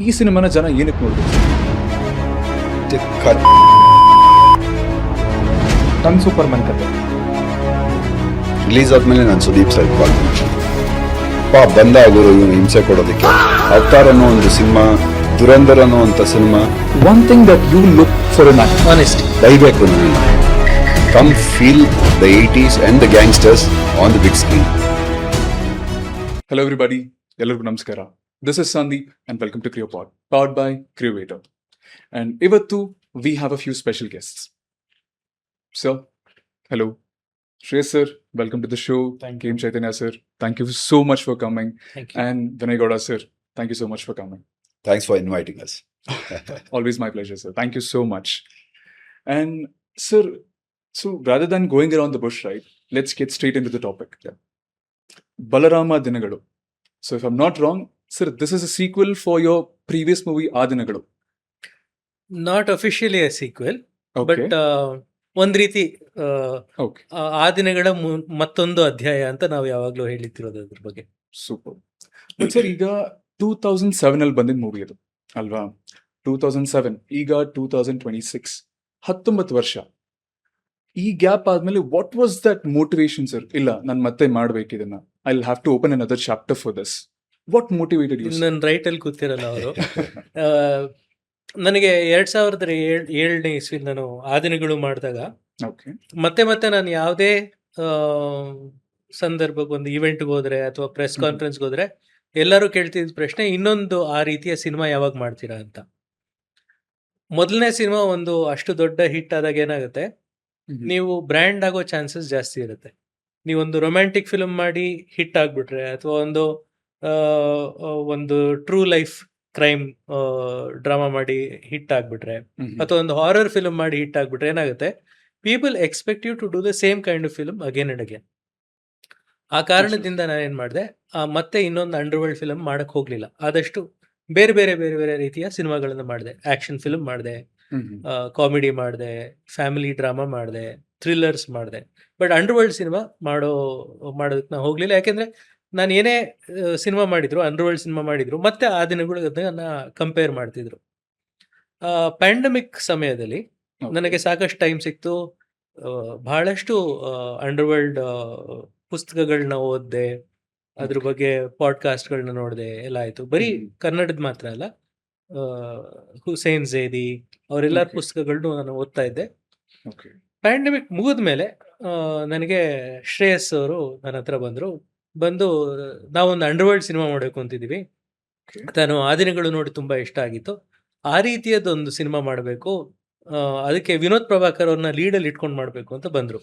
ಈ ಸಿನಿಮಾನ ಜನ ಏನಕ್ಕೆ ನೋಡ್ಬೇಕು? ನನ್ನ ಸೂಪರ್ಮನ್ ಕತೆ ರಿಲೀಸ್ ಆದ್ಮೇಲೆ ನಾನು ಸುದೀಪ್ ಸರ್ ಕಾಲ್ ಬಂದ ಗುರು ಇವನು ಹಿಂಸೆ ಕೊಡೋದಕ್ಕೆ. ಅವತಾರ್ ಅನ್ನೋ ಒಂದು ಸಿನಿಮಾ, ದುರಂಧರ್ ಅನ್ನೋ ಅಂತ cinema. One thing that you look for an honesty. ದಯಬೇಕು ನನ್ನ come feel the 80s and the gangsters on the big screen. Hello everybody, ಎಲ್ಲರಿಗೂ ನಮಸ್ಕಾರ. This is Sandeep and welcome to Creopod, powered by Creator. And ivattu we have a few special guests. So, hello. Shreyas sir, welcome to the show. Thank you. Chaitanya sir, thank you so much for coming. Thank you. And Vinay Gowda sir, thank you so much for coming. Thanks for inviting us. Always my pleasure, sir. Thank you so much. And sir, so rather than going around the bush, right, let's get straight into the topic. Balarama Dinagalu. So if I'm not wrong, sir, this is a sequel for your previous movie Adinagalu. Not officially A sequel, Okay. But ಒಂದ್ ರೀತಿ Okay. ಆ ದಿನಗಳ ಮತ್ತೊಂದು ಅಧ್ಯಾಯ ಅಂತ ನಾವು ಯಾವಾಗ್ಲೂ ಹೇಳಿತಿರೋದು ಅದ್ರ ಬಗ್ಗೆ. Super. But sir, ಈಗ 2007 ಅಲ್ಲಿ ಬಂದಿದ್ದ ಮೂವಿ ಅದು ಅಲ್ವಾ? 2007 ಈಗ 2026 19 ವರ್ಷ. ಈ ಗ್ಯಾಪ್ ಆದ್ಮೇಲೆ what was that motivation sir? ಇಲ್ಲ ನಾನು ಮತ್ತೆ ಮಾಡ್ಬೇಕು ಇದನ್ನ, I will have to open another chapter for this. What motivated you? ನನ್ನ ರೈಟ್ ಅಲ್ಲಿ ಕೂತಿರಲ್ಲ ಅವರು. ನನಗೆ 2007ನೇ ಇಸ್ವಿ ನಾನು ಆ ದಿನಗಳು ಮಾಡಿದಾಗ ಓಕೆ. ಮತ್ತೆ ನಾನು ಯಾವುದೇ ಸಂದರ್ಭಕ್ಕೆ ಒಂದು ಇವೆಂಟ್ಗೆ ಹೋದ್ರೆ ಅಥವಾ ಪ್ರೆಸ್ ಕಾನ್ಫರೆನ್ಸ್ಗೆ ಹೋದ್ರೆ ಎಲ್ಲರೂ ಕೇಳ್ತಿದ್ದ ಪ್ರಶ್ನೆ, ಇನ್ನೊಂದು ಆ ರೀತಿಯ ಸಿನಿಮಾ ಯಾವಾಗ ಮಾಡ್ತೀರಾ ಅಂತ. ಮೊದಲನೇ ಸಿನಿಮಾ ಒಂದು ಅಷ್ಟು ದೊಡ್ಡ ಹಿಟ್ ಆದಾಗ ಏನಾಗುತ್ತೆ, ನೀವು ಬ್ರ್ಯಾಂಡ್ ಆಗೋ ಚಾನ್ಸಸ್ ಜಾಸ್ತಿ ಇರುತ್ತೆ. ನೀವೊಂದು ರೊಮ್ಯಾಂಟಿಕ್ ಫಿಲ್ಮ್ ಮಾಡಿ ಹಿಟ್ ಆಗ್ಬಿಟ್ರೆ ಅಥವಾ ಒಂದು ಟ್ರೂ ಲೈಫ್ ಕ್ರೈಮ್ ಡ್ರಾಮಾ ಮಾಡಿ ಹಿಟ್ ಆಗ್ಬಿಟ್ರೆ ಅಥವಾ ಒಂದು ಹಾರರ್ ಫಿಲ್ಮ್ ಮಾಡಿ ಹಿಟ್ ಆಗ್ಬಿಟ್ರೆ ಏನಾಗುತ್ತೆ, people expect you to do the same kind of film again and again. ಆ ಕಾರಣದಿಂದ ನಾನೇನ್ ಮಾಡಿದೆ, ಮತ್ತೆ ಇನ್ನೊಂದು ಅಂಡರ್ವರ್ಲ್ಡ್ ಫಿಲ್ಮ್ ಮಾಡಕ್ ಹೋಗ್ಲಿಲ್ಲ. ಆದಷ್ಟು ಬೇರೆ ಬೇರೆ ಬೇರೆ ಬೇರೆ ರೀತಿಯ ಸಿನಿಮಾಗಳನ್ನ ಮಾಡಿದೆ. ಆಕ್ಷನ್ ಫಿಲ್ಮ್ ಮಾಡಿದೆ, ಕಾಮಿಡಿ ಮಾಡಿದೆ, ಫ್ಯಾಮಿಲಿ ಡ್ರಾಮಾ ಮಾಡಿದೆ, ಥ್ರಿಲ್ಲರ್ಸ್ ಮಾಡಿದೆ. ಬಟ್ ಅಂಡರ್ವರ್ಲ್ಡ್ ಸಿನಿಮಾ ಮಾಡೋದಕ್ಕೆ ನಾ ಹೋಗ್ಲಿಲ್ಲ. ಯಾಕೆಂದ್ರೆ ನಾನು ಏನೇ ಸಿನಿಮಾ ಮಾಡಿದ್ರು, ಅಂಡರ್ವರ್ಲ್ಡ್ ಸಿನಿಮಾ ಮಾಡಿದ್ರು, ಮತ್ತೆ ಆ ದಿನಗಳನ್ನ ಕಂಪೇರ್ ಮಾಡ್ತಿದ್ರು. ಪ್ಯಾಂಡಮಿಕ್ ಸಮಯದಲ್ಲಿ ನನಗೆ ಸಾಕಷ್ಟು ಟೈಮ್ ಸಿಕ್ತು. ಬಹಳಷ್ಟು ಅಂಡರ್ವರ್ಲ್ಡ್ ಪುಸ್ತಕಗಳನ್ನ ಓದಿದೆ, ಅದ್ರ ಬಗ್ಗೆ ಪಾಡ್ಕಾಸ್ಟ್ಗಳನ್ನ ನೋಡಿದೆ, ಎಲ್ಲ ಆಯ್ತು. ಬರೀ ಕನ್ನಡದ ಮಾತ್ರ ಅಲ್ಲ, ಹುಸೇನ್ ಝೇದಿ ಅವರೆಲ್ಲರ ಪುಸ್ತಕಗಳನ್ನು ನಾನು ಓದ್ತಾ ಇದ್ದೆ. ಪ್ಯಾಂಡಮಿಕ್ ಮುಗಿದ್ಮೇಲೆ ನನಗೆ ಶ್ರೇಯಸ್ ಅವರು ನನ್ನ ಹತ್ರ ಬಂದು ನಾವೊಂದು ಅಂಡರ್ವರ್ಲ್ಡ್ ಸಿನಿಮಾ ಮಾಡಬೇಕು ಅಂತಿದ್ದೀವಿ, ನಾನು ಆ ದಿನಗಳು ನೋಡಿ ತುಂಬಾ ಇಷ್ಟ ಆಗಿತ್ತು, ಆ ರೀತಿಯದೊಂದು ಸಿನಿಮಾ ಮಾಡಬೇಕು, ಅದಕ್ಕೆ ವಿನೋದ್ ಪ್ರಭಾಕರ್ ಅವ್ರನ್ನ ಲೀಡಲ್ಲಿ ಇಟ್ಕೊಂಡು ಮಾಡಬೇಕು ಅಂತ ಬಂದರು.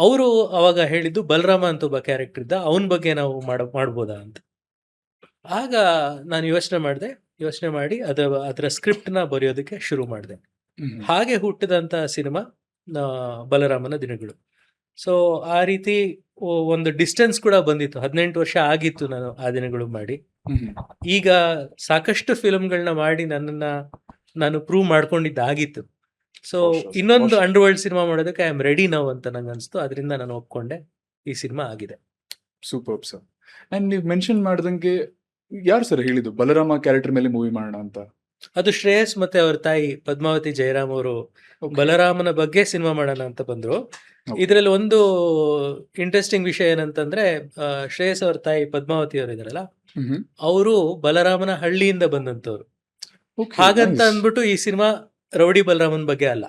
ಅವರು ಅವಾಗ ಹೇಳಿದ್ದು ಬಲರಾಮ ಅಂತ ಒಬ್ಬ ಕ್ಯಾರೆಕ್ಟರ್ ಇದ್ದ, ಅವನ ಬಗ್ಗೆ ನಾವು ಮಾಡ್ಬೋದಾ ಅಂತ. ಆಗ ನಾನು ಯೋಚನೆ ಮಾಡಿ ಅದರ ಸ್ಕ್ರಿಪ್ಟ್ನ ಬರೆಯೋದಕ್ಕೆ ಶುರು ಮಾಡಿದೆ. ಹಾಗೆ ಹುಟ್ಟಿದಂಥ ಸಿನಿಮಾ ಬಲರಾಮನ ದಿನಗಳು. ಸೊ ಆ ರೀತಿ ಒಂದು ಡಿಸ್ಟೆನ್ಸ್ ಕೂಡ ಬಂದಿತ್ತು. 18 ವರ್ಷ ಆಗಿತ್ತು ನಾನು ಆ ದಿನಗಳು ಮಾಡಿ. ಈಗ ಸಾಕಷ್ಟು ಫಿಲ್ಮ್ಗಳನ್ನ ಮಾಡಿ ನಾನು ಪ್ರೂವ್ ಮಾಡ್ಕೊಂಡಿದ್ದಾಗಿತ್ತು. ಸೊ ಇನ್ನೊಂದು ಅಂಡರ್ವರ್ಲ್ಡ್ ಸಿನಿಮಾ ಮಾಡೋದಕ್ಕೆ ಐ ಆಮ್ ರೆಡಿ ನೌ ಅಂತ ನಂಗೆ ಅನಿಸ್ತು. ಅದರಿಂದ ನಾನು ಒಪ್ಕೊಂಡೆ, ಈ ಸಿನಿಮಾ ಆಗಿದೆ. Super sir. ಅಂಡ್ ನೀವು ಮೆನ್ಷನ್ ಮಾಡ್ದಂಗೆ ಯಾರು ಸರ್ ಹೇಳಿದ್ದು ಬಲರಾಮ ಕ್ಯಾರೆಕ್ಟರ್ ಮೇಲೆ ಮೂವಿ ಮಾಡೋಣ ಅಂತ? ಅದು ಶ್ರೇಯಸ್ ಮತ್ತೆ ಅವ್ರ ತಾಯಿ ಪದ್ಮಾವತಿ ಜಯರಾಮ್ ಅವರು ಬಲರಾಮನ ಬಗ್ಗೆ ಸಿನಿಮಾ ಮಾಡೋಣ ಅಂತ ಬಂದ್ರು. ಇದರಲ್ಲಿ ಒಂದು ಇಂಟ್ರೆಸ್ಟಿಂಗ್ ವಿಷಯ ಏನಂತಂದ್ರೆ, ಶ್ರೇಯಸ್ ಅವ್ರ ತಾಯಿ ಪದ್ಮಾವತಿ ಅವರು ಇದಾರಲ್ಲ, ಅವರು ಬಲರಾಮನ ಹಳ್ಳಿಯಿಂದ ಬಂದಂತವ್ರು. ಹಾಗಂತ ಅಂದ್ಬಿಟ್ಟು ಈ ಸಿನಿಮಾ ರೌಡಿ ಬಲರಾಮನ ಬಗ್ಗೆ ಅಲ್ಲ.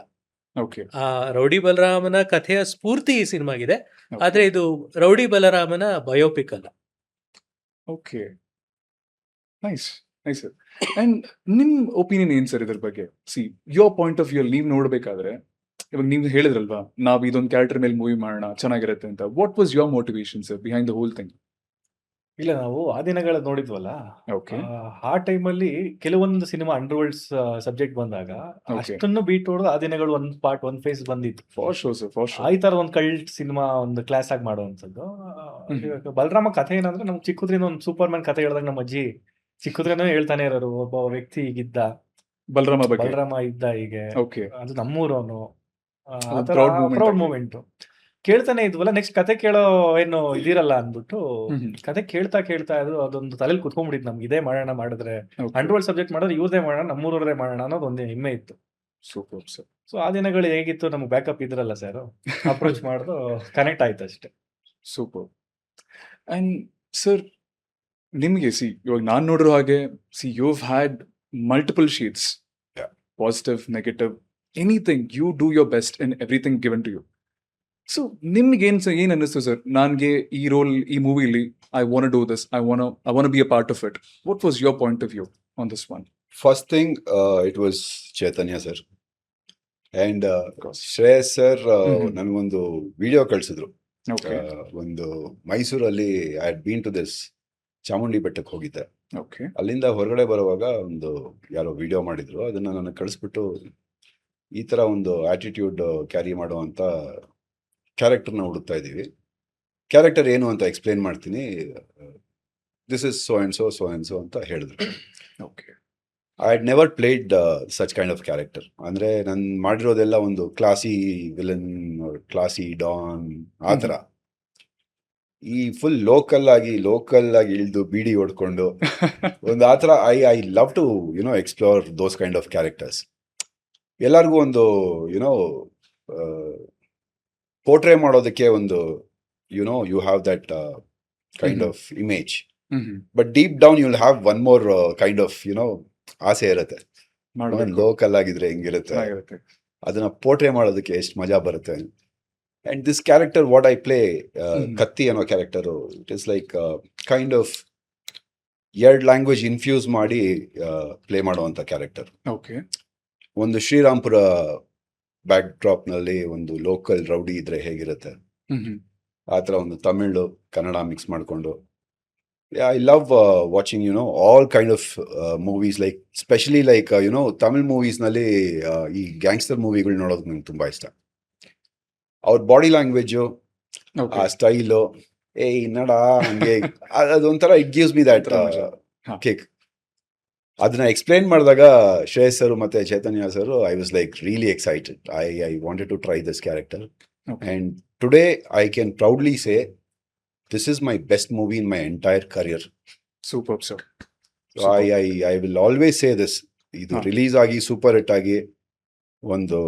ಆ ರೌಡಿ ಬಲರಾಮನ ಕಥೆಯ ಸ್ಫೂರ್ತಿ ಈ ಸಿನಿಮಾಗಿದೆ, ಆದ್ರೆ ಇದು ರೌಡಿ ಬಲರಾಮನ ಬಯೋಪಿಕ್ ಅಲ್ಲ. Okay, nice nice sir. And ನಿಮ್ ಒಪಿನಿಯನ್ ಏನ್ ಸರ್ ಇದ್ರ ಬಗ್ಗೆ? C your point of view ನೀವು ನೋಡ್ಬೇಕಾದ್ರೆ, ಇವಾಗ ನೀವು ಹೇಳಿದ್ರಲ್ವಾ ನಾವ್ ಇದೊಂದು ಕ್ಯಾರೆಕ್ಟರ್ ಮೇಲೆ ಮೂವಿ ಮಾಡೋಣ ಚೆನ್ನಾಗಿರುತ್ತೆ ಅಂತ. What was your motivation sir behind the whole thing? ಇಲ್ಲ, ನಾವು ಆ ದಿನಗಳ ನೋಡಿದ್ವಲ್ಲ, ಓಕೆ ಆ ಟೈಮಲ್ಲಿ ಕೆಲವೊಂದು ಸಿನಿಮಾ ಅಂಡರ್ವರ್ಲ್ಡ್ ಸಬ್ಜೆಕ್ಟ್ ಬಂದಾಗ ಅಷ್ಟನ್ನು ಬೀಟ್ ಹೊಡೆದು ಆ ದಿನಗಳು ಒಂದು ಪಾರ್ಟ್ ಒಂದು ಫೇಸ್ ಬಂದಿತ್ತು. For sure sir, for sure. ಆ ಈ ತರ ಒಂದು ಕಲ್ಟ್ ಸಿನಿಮಾ ಒಂದು ಕ್ಲಾಸ್ ಆಗಿ ಮಾಡುವಂಥದ್ದು. ಬಲರಾಮ ಕಥೆ ಏನಂದ್ರೆ, ನಮ್ಗೆ ಚಿಕ್ಕದ್ರಿಂದ ಒಂದು ಸೂಪರ್ಮನ್ ಕಥೆ ಹೇಳಿದಾಗ ನಮ್ಮ ಅಜ್ಜಿ ಚಿಕ್ಕದ್ರೇನೋ ಹೇಳ್ತಾನೆ ಇರೋರು, ಒಬ್ಬ ವ್ಯಕ್ತಿ ಹೀಗಿದ್ದ, ಬಲರಾಮ ಇದ್ದ ಹೀಗೆ, ಓಕೆ, ಅದು ನಮ್ಮೂರವನು, proud moment ಪ್ರೌಡ್ ಮೂಮೆಂಟ್. ಕೇಳ್ತಾನೆ ಇದ್ವಲ್ಲ, ನೆಕ್ಸ್ಟ್ ಕತೆ ಕೇಳೋ ಏನು ಇದಿರಲ್ಲ ಅಂದ್ಬಿಟ್ಟು ಹ್ಮ್. ಕತೆ ಕೇಳ್ತಾ ಅದು ಅದೊಂದು ತಲೆಯಲ್ಲಿ ಕುತ್ಕೊಂಡ್ಬಿಟ್ಟಿತ್ತು ನಮ್ಗೆ. ಇದೇ ಮಾಡೋಣ, ಮಾಡಿದ್ರೆ Okay. ಅಂಡರ್ವರ್ಲ್ಡ್ ಸಬ್ಜೆಕ್ಟ್ ಮಾಡಿದ್ರೆ ಇವ್ರದೇ ಮಾಡೋಣ, ನಮ್ಮೂರವ್ರದೇ ಮಾಡೋಣ ಅನ್ನೋದು ಒಂದೇ ಹೆಮ್ಮೆ ಇತ್ತು. Superb, sir. ಸೊ ಆ ದಿನಗಳು ಹೇಗಿತ್ತು, ನಮ್ಗೆ ಬ್ಯಾಕಪ್ ಇದ್ರಲ್ಲ ಸರ್, ಅಪ್ರೋಚ್ ಮಾಡ್ದು ಕನೆಕ್ಟ್ ಆಯ್ತು ಅಷ್ಟೇ. Superb. And sir, ನಿಮಗೆ ಇವಾಗ ನಾನು ನೋಡಿರೋ ಹಾಗೆ you had multiple shades, Yeah. Positive, negative, anything, you do your best in everything given to you. So ನಿಮ್ಗೆ ಏನ್ ಅನ್ನಿಸ್ತು ಸರ್, ನನಗೆ ಈ ರೋಲ್, ಈ ಮೂವಿಲಿ I want do this, I want be a part of it. What was your point of view on this one? First thing it was Chaitanya sir and course. Shreyas sir Mhm. ನನಗೊಂದು video ಕಳಿಸಿದ್ರು. Okay ಒಂದು ಮೈಸೂರಲ್ಲಿ I had been to this Chamundi ಬೆಟ್ಟಕ್ಕೆ ಹೋಗಿದ್ದೆ. Okay ಅಲ್ಲಿಂದ ಹೊರಗಡೆ ಬರುವಾಗ ಒಂದು ಯಾರೋ ವಿಡಿಯೋ ಮಾಡಿದ್ರು, ಅದನ್ನ ನನಗೆ ಕಳಿಸ್ಬಿಟ್ಟು ಈ ತರ ಒಂದು ಆಟಿಟ್ಯೂಡ್ ಕ್ಯಾರಿ ಮಾಡುವಂತ ಕ್ಯಾರೆಕ್ಟರ್ನ ಹುಡುಕ್ತಾ ಇದ್ದೀವಿ, ಕ್ಯಾರೆಕ್ಟರ್ ಏನು ಅಂತ ಎಕ್ಸ್ಪ್ಲೇನ್ ಮಾಡ್ತೀನಿ, this is so and so ಅಂತ ಹೇಳಿದ್ರು. Okay I had never played such kind of character. ಅಂದ್ರೆ ನಾನು ಮಾಡಿರೋದೆಲ್ಲ ಒಂದು ಕ್ಲಾಸಿ ವಿಲನ್, ಕ್ಲಾಸಿ ಡಾನ್, ಆ ಥರ. ಈ ಫುಲ್ ಲೋಕಲ್ ಆಗಿ ಇಳಿದು ಬೀಡಿ ಹೊಡ್ಕೊಂಡು ಒಂದು ಆ ಥರ I love to explore those kind of characters. ಎಲ್ಲರಿಗೂ ಒಂದು ಪೋರ್ಟ್ರೇ ಮಾಡೋದಕ್ಕೆ ಒಂದು you have that kind of image, but deep down you will have one more kind of ಆಸೆ ಇರುತ್ತೆ. ಲೋಕಲ್ ಆಗಿದ್ರೆ ಹೆಂಗಿರುತ್ತೆ, ಚೆನ್ನಾಗಿರುತ್ತೆ. ಅದನ್ನ ಪೋರ್ಟ್ರೇ ಮಾಡೋದಕ್ಕೆ ಎಷ್ಟು ಮಜಾ ಬರುತ್ತೆ. And this character what I play, Katti ಅನ್ನೋ character, it is like kind of 2 language infuse ಮಾಡಿ ಪ್ಲೇ ಮಾಡುವಂತ ಕ್ಯಾರೆಕ್ಟರ್. ಓಕೆ ಒಂದು ಶ್ರೀರಾಮ್ಪುರ ಬ್ಯಾಕ್ ಡ್ರಾಪ್ ನಲ್ಲಿ ಒಂದು ಲೋಕಲ್ ರೌಡಿ ಇದ್ರೆ ಹೇಗಿರುತ್ತೆ, ಆ ಥರ ಒಂದು ತಮಿಳು ಕನ್ನಡ ಮಿಕ್ಸ್ ಮಾಡಿಕೊಂಡು. I love watching all kind of movies, like specially like Tamil movies ನಲ್ಲಿ ಈ ಗ್ಯಾಂಗ್ಸ್ಟರ್ ಮೂವಿಗಳು ನೋಡೋದು ನಂಗೆ ತುಂಬಾ ಇಷ್ಟ. ಅವ್ರ ಬಾಡಿ ಲ್ಯಾಂಗ್ವೇಜು, ಆ ಸ್ಟೈಲು, ನಡ ಹಂಗೆ ಅದೊಂಥರ it gives me that kick. ಅದನ್ನ ಎಕ್ಸ್ಪ್ಲೇನ್ ಮಾಡಿದಾಗ ಶ್ರೇಯಸ್ ಸರ್ ಮತ್ತೆ Chaitanya sir, I was like really excited. I wanted to try this character. And today I can proudly say this is my best movie in my entire career. Superb, sir. So I will always say this. Idu release agi super hit agi ಒಂದು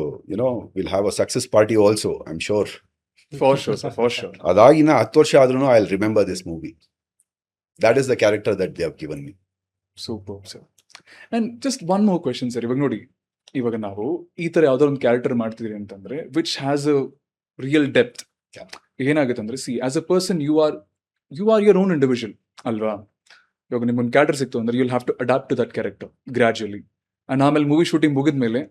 we'll have a success party also, I'm sure. For sure, sir, for sure. ಅದಾಗಿನ 10 ವರ್ಷ ಆದ್ರೂ I'll remember this movie. That is the character that they have given me. Superb, sir. And just one more question, sir. ಇವಾಗ ನೋಡಿ, ಇವಾಗ ನಾವು ಈ ತರ ಯಾವ್ದೋ ಒಂದು ಕ್ಯಾರೆಕ್ಟರ್ ಮಾಡ್ತಿದ್ರಿ ಅಂತಂದ್ರೆ which has a real depth. ಏನಾಗುತ್ತೆ ಅಂದ್ರೆ as a person you are your own individual ಅಲ್ವಾ? ಇವಾಗ ನಿಮ್ಗೊಂದು ಕ್ಯಾರೆಕ್ಟರ್ ಸಿಕ್ತು ಅಂದ್ರೆ you'll have to adapt to that character gradually, and ಆಮೇಲೆ ಮೂವಿ ಶೂಟಿಂಗ್ ಮುಗಿದ್ಮೇಲೆ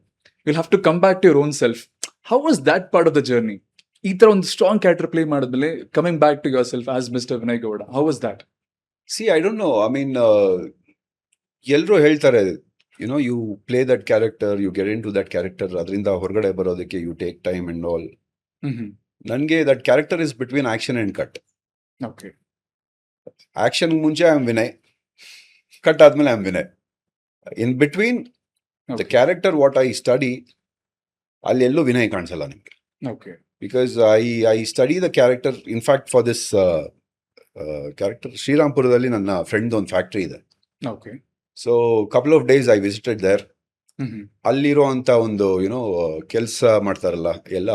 you'll have to come back to your own self. How was that part of the journey? ಈ ತರ ಒಂದು ಸ್ಟ್ರಾಂಗ್ ಕ್ಯಾರೆಕ್ಟರ್ ಪ್ಲೇ ಮಾಡಿದ್ಮೇಲೆ coming back to your self as mister Vinay Gowda, how was that? See, I don't know. I mean, ಎಲ್ಲರೂ ಹೇಳ್ತಾರೆ you play that character, you get in to that character, ಅದರಿಂದ ಹೊರಗಡೆ ಬರೋದಕ್ಕೆ you take time and all. ನನಗೆ that character is between action and cut. Okay, action ಮುಂಚೆ I am Vinay, cut ಆದ್ಮೇಲೆ I am Vinay. In between the character what I study, ಅಲ್ಲಿ ಎಲ್ಲೂ ವಿನಯ್ ಕಾಣಿಸಲ್ಲ ನಿಮಗೆ. Okay, because I study the character. In fact for this character ಶ್ರೀರಾಮ್ಪುರದಲ್ಲಿ ನನ್ನ friend ಒಂದು factory ಇದೆ. Okay, so couple of days I visited there. ಅಲ್ಲಿರೋ ಅಂತ ಒಂದು ಕೆಲಸ ಮಾಡ್ತಾರಲ್ಲ ಎಲ್ಲ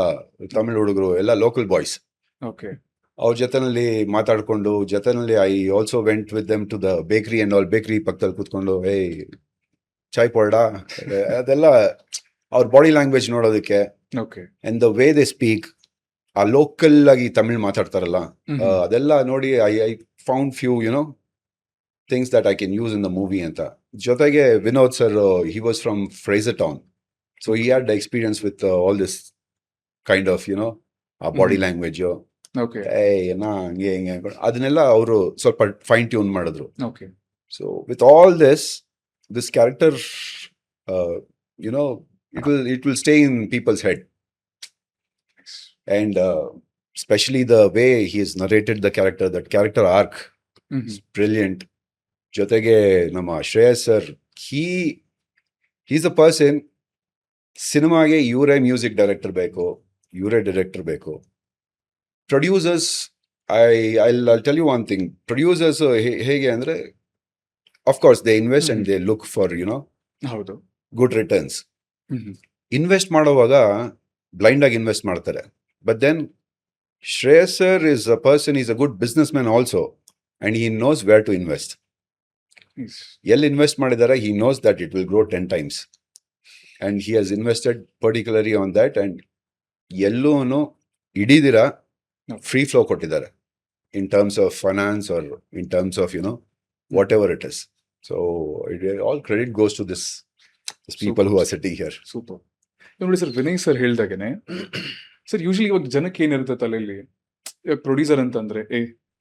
ತಮಿಳ್ ಹುಡುಗರು, ಎಲ್ಲ ಲೋಕಲ್ ಬಾಯ್ಸ್, ಓಕೆ, ಅವ್ರ ಜೊತೆನಲ್ಲಿ ಮಾತಾಡ್ಕೊಂಡು, ಜೊತೆನಲ್ಲಿ I also went with them to the bakery and all. Bakery ಪಕ್ಕದಲ್ಲಿ ಕೂತ್ಕೊಂಡು ಚಾಯ್ ಪೌಡಾ ಅದೆಲ್ಲ ಅವ್ರ ಬಾಡಿ ಲ್ಯಾಂಗ್ವೇಜ್ ನೋಡೋದಕ್ಕೆ, okay, and the way they speak, ಆ ಲೋಕಲ್ ಆಗಿ ತಮಿಳ್ ಮಾತಾಡ್ತಾರಲ್ಲ, ಅದೆಲ್ಲ ನೋಡಿ I found few things that I can use in the movie ಅಂತ. ಜೊತೆಗೆ Vinod sir, he was from Fraser Town, so he had experience with all this kind of ಆ body language, okay, ಹಂಗೆ ಹಿಂಗೆ ಅದನ್ನೆಲ್ಲ ಅವರು ಸ್ವಲ್ಪ ಫೈನ್ ಟ್ಯೂನ್ ಮಾಡಿದ್ರು. Okay. So with all this character it will stay in people's head. And especially the way he has narrated the character, that character arc is brilliant. ಜೊತೆಗೆ ನಮ್ಮ Shreyas sir, he's a person, ಸಿನಿಮಾಗೆ ಇವರೇ music director ಬೇಕು, ಇವರೇ director ಬೇಕು, producers I'll tell you one thing. Producers ಹೇಗೆ ಅಂದ್ರೆ, of course they invest and they look for ಹೌದು. good returns. ಹ್ಮ್. ಇನ್ವೆಸ್ಟ್ ಮಾಡುವಾಗ ಬ್ಲೈಂಡ್ ಆಗಿ ಇನ್ವೆಸ್ಟ್ ಮಾಡ್ತಾರೆ. But then Shreyas sir is a person, is a good business man also, and he knows where to invest. Yes. ಎಲ್ಲಿ invest ಮಾಡಿದ್ದಾರೆ, he knows that it will grow 10 times, and he has invested particularly on that, and ಎಲ್ಲೂ ಇಡೀದಿರ free flow ಕೊಟ್ಟಿದ್ದಾರೆ in terms of finance or in terms of whatever it is. So all credit goes to this people who are sitting here. Super. ನೋಡಿ sir, Vinay sir ಹೇಳ್ದಾಗೇನೆ sir, usually ಇವಾಗ ಜನಕ್ಕೆ ಏನಿರುತ್ತೆ ತಲೆಯಲ್ಲಿ, producer ಅಂತಂದ್ರೆ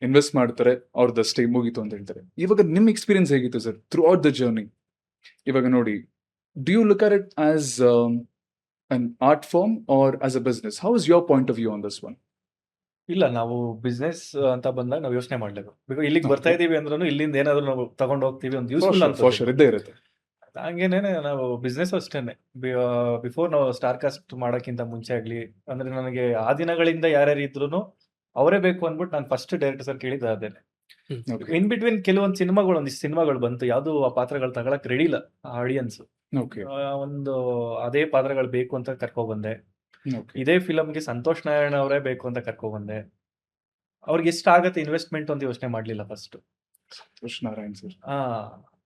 invest ಮಾಡ್ತಾರೆ, ಅವ್ರದ್ದಷ್ಟೇ ಮುಗೀತು ಅಂತ ಹೇಳ್ತಾರೆ. ಇವಾಗ ನಿಮ್ ಎಕ್ಸ್ಪೀರಿಯನ್ಸ್ ಹೇಗಿತ್ತು sir throughout the journey? ಇವಾಗ ನೋಡಿ, do you look at it as an art form or as a business? How is your point of view on this one? ಇಲ್ಲ, ನಾವು ಬಿಸ್ನೆಸ್ ಅಂತ ಬಂದಾಗ ನಾವು ಯೋಚನೆ ಮಾಡ್ಲೇಬೇಕು. ಬಿಕಾಸ್ ಇಲ್ಲಿಗೆ ಬರ್ತಾ ಇದೀವಿ ಅಂದ್ರೂ ಇಲ್ಲಿಂದ ಏನಾದ್ರು ನಾವು ತಗೊಂಡು ಹೋಗ್ತೀವಿ, ಒಂದು ಯೂಸ್ಫುಲ್ ಅಂತ. For sure, ಇದ್ದೇ ಇರುತ್ತೆ. ಹಂಗೇನೆ ನಾವು ಬಿಸ್ನೆಸ್ ಅಷ್ಟೇನೆ. ಬಿಫೋರ್ ನಾವು ಸ್ಟಾರ್ ಕಾಸ್ಟ್ ಮಾಡೋಕ್ಕಿಂತ ಮುಂಚೆ ಆಗ್ಲಿ, ಅಂದ್ರೆ ನನಗೆ ಆ ದಿನಗಳಿಂದ ಯಾರ್ಯಾರು ಇದ್ರು ಅವರೇ ಬೇಕು ಅಂದ್ಬಿಟ್ಟು ನಾನು ಫಸ್ಟ್ ಡೈರೆಕ್ಟರ್ ಸರ್ ಕೇಳಿದ್ದು ಅದೇನೆ. Okay. ಇನ್ ಬಿಟ್ವೀನ್ ಕೆಲವೊಂದು ಸಿನಿಮಾಗಳು, ಒಂದಿಷ್ಟು ಸಿನಿಮಾಗಳು ಬಂತು, ಯಾವ್ದು ಆ ಪಾತ್ರಗಳು ತಗೊಳಕ್ ರೆಡಿ ಇಲ್ಲ ಆಡಿಯನ್ಸ್. Okay. ಒಂದು ಅದೇ ಪಾತ್ರಗಳು ಬೇಕು ಅಂತ ಕರ್ಕೊ ಬಂದೆ. Okay. ಇದೇ ಫಿಲಮ್ಗೆ ಸಂತೋಷ್ ನಾರಾಯಣ ಅವರೇ ಬೇಕು ಅಂತ ಕರ್ಕೊ ಬಂದೆ. ಅವ್ರಿಗೆ ಎಷ್ಟು ಆಗತ್ತೆ ಇನ್ವೆಸ್ಟ್ಮೆಂಟ್ ಅಂತ ಯೋಚನೆ ಮಾಡ್ಲಿಲ್ಲ first. Santosh Narayan sir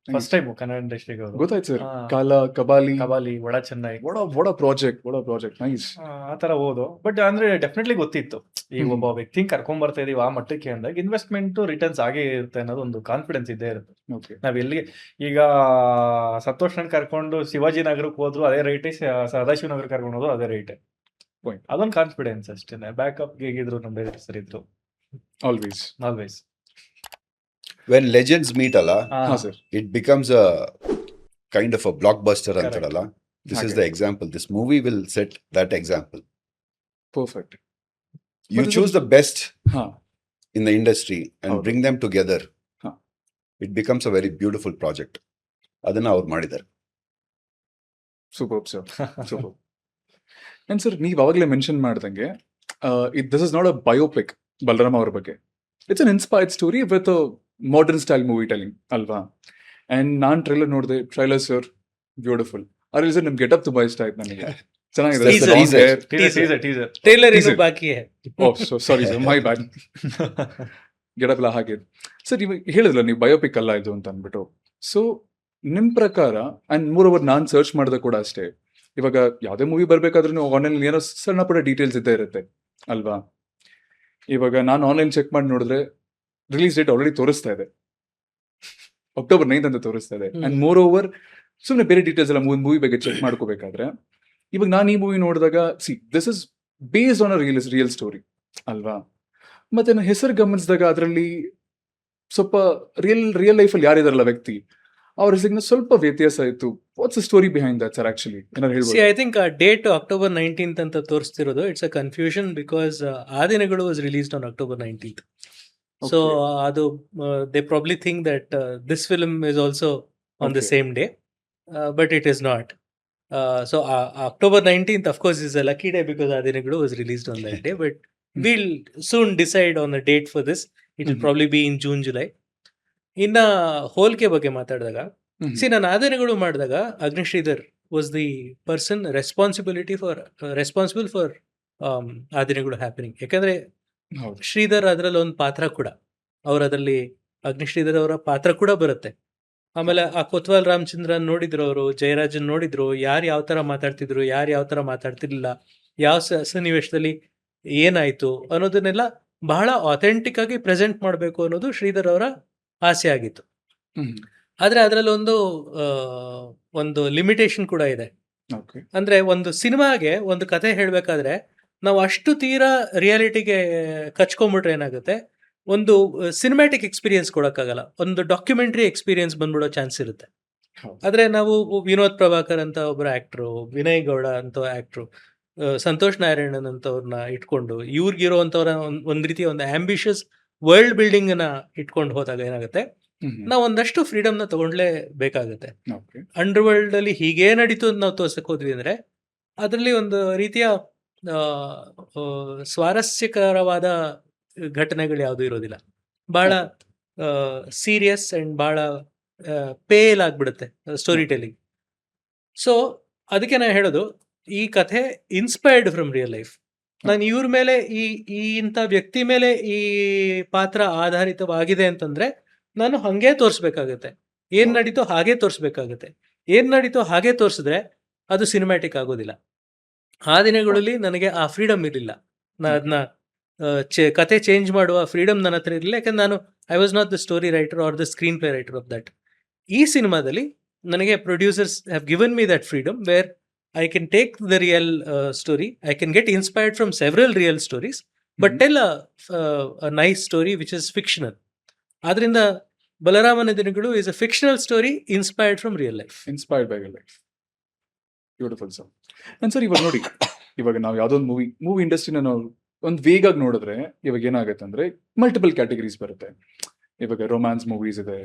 first time Kannada ಇಂಡಸ್ಟ್ರಿಗೆ ಅವರು. ಗೊತ್ತಾಯ್ತು ಸರ್. ಹಾ. ಕಾಲ, ಕಬಾಲಿ, ಒಳ Chennai, what a project, nice. ಆ ತರ ಓದು. ಬಟ್ ಅಂದ್ರೆ ಡೆಫಿನೆಟ್ಲಿ ಗೊತ್ತಿತ್ತು, ಈಗ ಒಬ್ಬ ವ್ಯಕ್ತಿ ಕರ್ಕೊಂಡ್ ಬರ್ತಾ ಇದೀವಿ ಆ ಮಟ್ಟಕ್ಕೆ ಅಂದಾಗ ಇನ್ವೆಸ್ಟ್ಮೆಂಟ್ ರಿಟರ್ನ್ಸ್ ಆಗೇ ಇರುತ್ತೆ ಅನ್ನೋದು ಒಂದು ಕಾನ್ಫಿಡೆನ್ಸ್ ಇದ್ದೇ ಇರುತ್ತೆ. Okay. ನಾವ್ ಎಲ್ಲಿಗೆ ಈಗ ಸಂತೋಷ್ ಕರ್ಕೊಂಡು ಶಿವಾಜಿ ನಗರಕ್ಕೆ ಹೋದ್ರು ಅದೇ ರೈಟೇ, ಸದಾಶಿವ ನಗರ ಕರ್ಕೊಂಡು ಹೋದ್ರು ಅದೇ ರೈಟೇ. Point. ಅದೊಂದು ಕಾನ್ಫಿಡೆನ್ಸ್ ಅಷ್ಟೇನೆ. ಬ್ಯಾಕಪ್ ಹೇಗಿದ್ರು ನಮ್ಮ ಡೈರೆಕ್ಟರ್ ಸರ್ ಇದ್ರು Always. Always. When legends meet ಅಲ್ಲ, ಹಾ sir. it becomes a kind of a blockbuster Correct. ಅಂತಾರಲ್ಲ. This is Okay. the example. This movie will set that example. Perfect. You But choose the best ಹಾ. in the industry and ಹೌದು. bring them together. Huh. It becomes a very beautiful project. ಅದನ್ನ ಅವ್ರು ಮಾಡಿದ್ದಾರೆ. Superb sir. Superb. And sir, ನೀವು ಅವಾಗಲೇ mention ಮಾಡ್ದಂಗೆ, this is not a biopic Balarama ಅವ್ರ ಬಗ್ಗೆ. It's an inspired story with a modern style movie telling ಅಲ್ವಾ? And non trailer ನೋಡಿದೆ. Trailer sir beautiful. ಅದ್ರಲ್ಲಿ ಸರ್ ನಿಮ್ ಗೆಟಪ್ ತುಂಬಾ ಇಷ್ಟ ಆಯ್ತು ನನಗೆ. ಚೆನ್ನಾಗಿದೆ. Teaser. Long hair. Teaser trailer ಇನ್ನೂ Teaser. ಬಾಕಿ high. Oh, so sorry sir, my bad. Getup ಎಲ್ಲ ಹಾಗೆ. ಸರ್, ಇವಾಗ ಹೇಳಿದ್ರಲ್ಲ ನೀವು ಬಯೋಪಿಕ್ ಅಲ್ಲ ಇದು ಅಂತ ಅಂದ್ಬಿಟ್ಟು. ಸೊ ನಿಮ್ ಪ್ರಕಾರ, and more over non search ಮಾಡಿದ ಕೂಡ ಅಷ್ಟೇ, ಇವಾಗ ಯಾವುದೇ ಮೂವಿ ಬರ್ಬೇಕಾದ್ರೂ ಆನ್ಲೈನ್ ಏನೋ ಸಣ್ಣ ಪುಟ್ಟ ಡೀಟೇಲ್ಸ್ ಇದ್ದೇ ಇರುತ್ತೆ ಅಲ್ವಾ? ಇವಾಗ ನಾನು ಆನ್ಲೈನ್ ಚೆಕ್ ಮಾಡಿ ನೋಡಿದ್ರೆ ರಿಲೀಸ್ ಡೇಟ್ ಆಲ್ರೆಡಿ ತೋರಿಸ್ತಾ ಇದೆ, October 9th ಅಂತ ತೋರಿಸ್ತಾ ಇದೆ. ಅಂಡ್ ಮೋರ್ ಓವರ್ ಸುಮ್ಮನೆ ಬೇರೆ ಡೀಟೇಲ್ಸ್ ಎಲ್ಲ ಮೂವಿ ಬಗ್ಗೆ ಚೆಕ್ ಮಾಡ್ಕೋಬೇಕಾದ್ರೆ, ಇವಾಗ ನಾನು ಈ ಮೂವಿ ನೋಡಿದಾಗ, this is based on a real story ಅಲ್ವಾ? ಮತ್ತೆ ನಾನು ಹೆಸರು ಗಮನಿಸಿದಾಗ ಅದರಲ್ಲಿ ಸ್ವಲ್ಪ ರಿಯಲ್ ಲೈಫಲ್ಲಿ ಯಾರಿದಾರಲ್ಲ ವ್ಯಕ್ತಿ, ಅವ್ರ ಹೆಸರಿನ ಸ್ವಲ್ಪ ವ್ಯತ್ಯಾಸ ಇತ್ತು. What's the story behind that sir? Actually ಏನಾದ್ರು ಹೇಳ್ಬೋದು? ಐ ಥಿಂಕ್ ಆ ಡೇಟ್ October 19th ಅಂತ ತೋರಿಸ್ತಿರೋದು ಇಟ್ಸ್ ಅ ಕನ್ಫ್ಯೂಷನ್, ಬಿಕಾಸ್ ಆ ದಿನಗಳು was released on October 19th. So ಅದು they probably think that this film is also on the Okay. Same day, but it is not. So October 19th of course is a lucky day because ಆ ದಿನಗಳು was released on that day, but we'll soon decide on a date for this. It will Mhm. probably be in June, July. ಇನ್ನ ಹೋಲಿಕೆ ಬಗ್ಗೆ ಮಾತಾಡಿದಾಗ, ನಾನು ಆ ದಿನಗಳು ಮಾಡಿದಾಗ Agni Sridhar was the person responsible for ಆ ದಿನಗಳು ಹ್ಯಾಪನಿಂಗ್. ಯಾಕಂದ್ರೆ ಹೌದು. ಶ್ರೀಧರ್ ಅದರಲ್ಲಿ ಒಂದು ಪಾತ್ರ ಕೂಡ, ಅದರಲ್ಲಿ ಅಗ್ನಿ ಶ್ರೀಧರ್ ಅವರ ಪಾತ್ರ ಕೂಡ ಬರುತ್ತೆ. ಆಮೇಲೆ ಆ ಕೊತ್ವಾಲ್ ರಾಮಚಂದ್ರನ್ ನೋಡಿದ್ರು, ಅವರು ಜಯರಾಜನ್ ನೋಡಿದ್ರು, ಯಾರು ಯಾವ ತರ ಮಾತಾಡ್ತಿದ್ರು, ಯಾರು ಯಾವ ತರ ಮಾತಾಡ್ತಿರ್ಲಿಲ್ಲ, ಯಾವ ಸನ್ನಿವೇಶದಲ್ಲಿ ಏನಾಯ್ತು ಅನ್ನೋದನ್ನೆಲ್ಲ ಬಹಳ ಅಥೆಂಟಿಕ್ ಆಗಿ ಪ್ರೆಸೆಂಟ್ ಮಾಡಬೇಕು ಅನ್ನೋದು ಶ್ರೀಧರ್ ಅವರ ಆಸೆ ಆಗಿತ್ತು. ಆದ್ರೆ ಅದರಲ್ಲಿ ಒಂದು ಲಿಮಿಟೇಷನ್ ಕೂಡ ಇದೆ. ಓಕೆ. ಅಂದ್ರೆ ಒಂದು ಸಿನಿಮಾಗೆ ಒಂದು ಕತೆ ಹೇಳ್ಬೇಕಾದ್ರೆ ನಾವು ಅಷ್ಟು ತೀರಾ ರಿಯಾಲಿಟಿಗೆ ಕಚ್ಕೊಂಡ್ಬಿಟ್ರೆ ಏನಾಗುತ್ತೆ, ಒಂದು ಸಿನಿಮ್ಯಾಟಿಕ್ ಎಕ್ಸ್ಪೀರಿಯನ್ಸ್ ಕೊಡೋಕ್ಕಾಗಲ್ಲ, ಒಂದು ಡಾಕ್ಯುಮೆಂಟ್ರಿ ಎಕ್ಸ್ಪೀರಿಯನ್ಸ್ ಬಂದ್ಬಿಡೋ ಚಾನ್ಸ್ ಇರುತ್ತೆ. ಹೌದು. ಆದ್ರೆ ನಾವು ವಿನೋದ್ ಪ್ರಭಾಕರ್ ಅಂತ ಒಬ್ಬರು ಆಕ್ಟ್ರು, ವಿನಯ್ ಗೌಡ ಅಂತ ಆಕ್ಟ್ರು, ಸಂತೋಷ್ ನಾರಾಯಣನ್ ಅಂತವ್ರನ್ನ ಇಟ್ಕೊಂಡು ಇವ್ರಿಗಿರೋಂಥವ್ರ ಒಂದ್ ರೀತಿಯ ಒಂದು ಆಂಬಿಷಿಯಸ್ ವರ್ಲ್ಡ್ ಬಿಲ್ಡಿಂಗ್ ಅನ್ನ ಇಟ್ಕೊಂಡು ಹೋದಾಗ ಏನಾಗುತ್ತೆ, ನಾವು ಒಂದಷ್ಟು ಫ್ರೀಡಮ್ ನ ತಗೊಂಡ್ಲೇ ಬೇಕಾಗುತ್ತೆ. ಓಕೆ. ಅಂಡರ್ ವರ್ಲ್ಡ್ ಅಲ್ಲಿ ಹೀಗೇ ನಡೀತು ಅಂತ ನಾವು ತೋರ್ಸಕ್ ಹೋದ್ವಿ ಅಂದ್ರೆ ಅದರಲ್ಲಿ ಒಂದು ರೀತಿಯ ಆ, ಆ, ಸ್ವಾರಸ್ಯಕರವಾದ ಘಟನೆಗಳು ಯಾವುದು ಇರೋದಿಲ್ಲ. ಬಹಳ ಸೀರಿಯಸ್ ಅಂಡ್ ಬಹಳ ಪೇಲ್ ಆಗ್ಬಿಡುತ್ತೆ ಸ್ಟೋರಿ ಟೆಲ್ಲಿಂಗ್. ಸೊ ಅದಕ್ಕೆ ನಾನು ಹೇಳೋದು, ಈ ಕಥೆ ಇನ್ಸ್ಪೈರ್ಡ್ ಫ್ರಮ್ ರಿಯಲ್ ಲೈಫ್. ನಾನು ಇವ್ರ ಮೇಲೆ ಈ ಇಂಥ ವ್ಯಕ್ತಿ ಮೇಲೆ ಈ ಪಾತ್ರ ಆಧಾರಿತವಾಗಿದೆ ಅಂತಂದ್ರೆ ನಾನು ಹಂಗೆ ತೋರಿಸ್ಬೇಕಾಗತ್ತೆ. ಏನ್ ನಡೀತೋ ಹಾಗೆ ತೋರಿಸ್ಬೇಕಾಗತ್ತೆ. ಏನ್ ನಡೀತೋ ಹಾಗೆ ತೋರಿಸಿದ್ರೆ ಅದು ಸಿನಿಮ್ಯಾಟಿಕ್ ಆಗೋದಿಲ್ಲ. ಆ ದಿನಗಳಲ್ಲಿ ನನಗೆ ಆ ಫ್ರೀಡಮ್ ಇರಲಿಲ್ಲ. ಅದನ್ನ ಕತೆ ಚೇಂಜ್ ಮಾಡುವ ಫ್ರೀಡಮ್ ನನ್ನ ಹತ್ರ ಇರಲಿಲ್ಲ. ಯಾಕಂದ್ರೆ ನಾನು I was not the story writer or the screenplay writer of that. ಈ ಸಿನಿಮಾದಲ್ಲಿ ನನಗೆ producers have given me that freedom where I can take the real story. I can get inspired from several real stories, but tell a nice story which is fictional. Adrinda Balaramana Dinagalu is a fictional story inspired from real life. Inspired by life. Beautiful sir. And sir, ಇವಾಗ ನೋಡಿ, ಇವಾಗ ನಾವು ಯಾವುದೋ ಒಂದು movie ಇಂಡಸ್ಟ್ರಿನ ನಾವು ಒಂದು ವೇಗಾಗಿ ನೋಡಿದ್ರೆ ಇವಾಗ ಏನಾಗುತ್ತೆ ಅಂದ್ರೆ ಮಲ್ಟಿಪಲ್ ಕ್ಯಾಟಗರೀಸ್ ಬರುತ್ತೆ. ಇವಾಗ ರೊಮ್ಯಾನ್ಸ್ ಮೂವೀಸ್ ಇದೆ,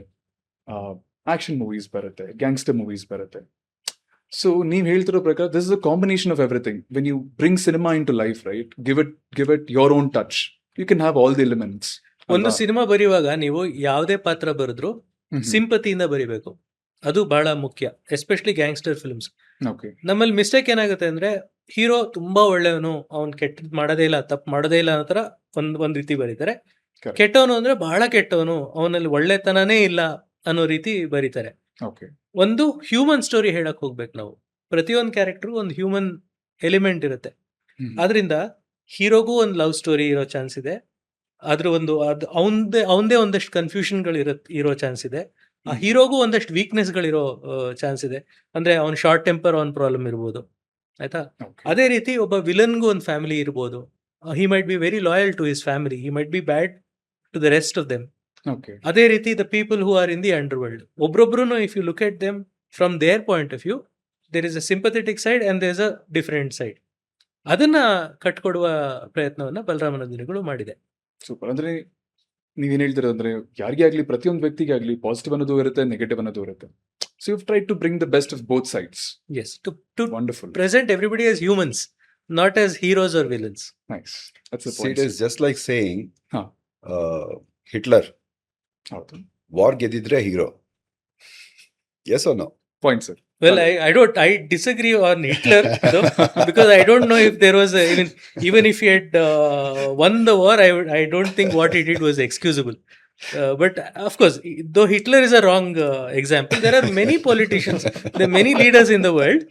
ಆಕ್ಷನ್ ಮೂವೀಸ್ ಬರುತ್ತೆ, ಗ್ಯಾಂಗ್ಸ್ಟರ್ ಮೂವೀಸ್ ಬರುತ್ತೆ. ಸೊ ನೀವು ಹೇಳ್ತಿರೋ ಪ್ರಕಾರ this is a combination of everything. When you bring cinema into life, right, give it your own touch, you can have all the elements. ಒಂದು cinema ಬರೆಯುವಾಗ ನೀವು ಯಾವುದೇ ಪಾತ್ರ ಬರೆದ್ರು ಸಿಂಪತಿಯಿಂದ ಬರಿಬೇಕು. ಅದು ಬಹಳ ಮುಖ್ಯ, ಎಸ್ಪೆಷಲಿ ಗ್ಯಾಂಗ್ಸ್ಟರ್ ಫಿಲ್ಮ್ಸ್. ಓಕೆ. ನಮ್ಮಲ್ಲಿ ಮಿಸ್ಟೇಕ್ ಏನಾಗುತ್ತೆ ಅಂದ್ರೆ ಹೀರೋ ತುಂಬಾ ಒಳ್ಳೆಯವನು, ಅವ್ನು ಕೆಟ್ಟದ್ ಮಾಡೋದೇ ಇಲ್ಲ, ತಪ್ಪು ಮಾಡೋದೇ ಇಲ್ಲ ಅನ್ನೋ ಥರ ಒಂದ್ ರೀತಿ ಬರೀತಾರೆ. Correct. ಕೆಟ್ಟವನು ಅಂದ್ರೆ ಬಹಳ ಕೆಟ್ಟವನು, ಅವನಲ್ಲಿ ಒಳ್ಳೆತನನೇ ಇಲ್ಲ ಅನ್ನೋ ರೀತಿ ಬರೀತಾರೆ. ಓಕೆ. ಒಂದು ಹ್ಯೂಮನ್ ಸ್ಟೋರಿ ಹೇಳಕ್ ಹೋಗ್ಬೇಕು ನಾವು. ಪ್ರತಿಯೊಂದು ಕ್ಯಾರೆಕ್ಟರ್ ಒಂದು ಹ್ಯೂಮನ್ ಎಲಿಮೆಂಟ್ ಇರುತ್ತೆ. ಆದ್ರಿಂದ ಹೀರೋಗೂ ಒಂದು ಲವ್ ಸ್ಟೋರಿ ಇರೋ ಚಾನ್ಸ್ ಇದೆ. ಅದ್ರ ಒಂದು ಅವಂದೇ ಒಂದಷ್ಟು ಕನ್ಫ್ಯೂಷನ್ಗಳು ಇರೋ ಚಾನ್ಸ್ ಇದೆ. ಆ ಹೀರೋಗೂ ಒಂದಷ್ಟು ವೀಕ್ನೆಸ್ಗಳಿರೋ ಚಾನ್ಸ್ ಇದೆ. ಅಂದ್ರೆ ಅವ್ನ ಶಾರ್ಟ್ ಟೆಂಪರ್ ಅವ್ನ ಪ್ರಾಬ್ಲಮ್ ಇರ್ಬೋದು, ಆಯ್ತಾ. ಅದೇ ರೀತಿ ಒಬ್ಬ ವಿಲನ್ಗೂ ಒಂದು ಫ್ಯಾಮಿಲಿ ಇರ್ಬೋದು. He might be very loyal to his family, he might be bad to the rest of them. Okay. ಅದೇ ರೀತಿ the people who are in the underworld, ಒಬ್ರೊಬ್ರು if you look at them from their point of view, there is a sympathetic side and there is a different side. ಅದನ್ನ ಕಟ್ಕೊಡುವ ಪ್ರಯತ್ನವನ್ನ ಬಲರಾಮನ ದಿನಗಳು ಮಾಡಿದೆ. Super. ಅಂದ್ರೆ ನೀವೇನ್ ಹೇಳ್ತೀರ ಅಂದ್ರೆ ಯಾರಿಗೇ ಆಗ್ಲಿ, ಪ್ರತಿಯೊಂದು ವ್ಯಕ್ತಿಗೆ ಆಗ್ಲಿ ಪಾಸಿಟಿವ್ ಅನ್ನೋದು ಇರುತ್ತೆ, ನೆಗೆಟಿವ್ ಅನ್ನೋದು ಇರುತ್ತೆ. So you try to bring the best of both sides. Yes, to wonderful. present everybody as humans, not as heroes or villains. Nice. That's the See, point. it is just like saying Huh. Hitler, ಹೌದು. war ಗೆದ್ದಿದ್ರೆ hero. Yes or no? Point sir. Well, I disagree on Hitler though, because I don't know if there was even if he had won the war, I don't think what he did was excusable. But of course, though Hitler is a wrong example, there are many politicians, there are many leaders in the world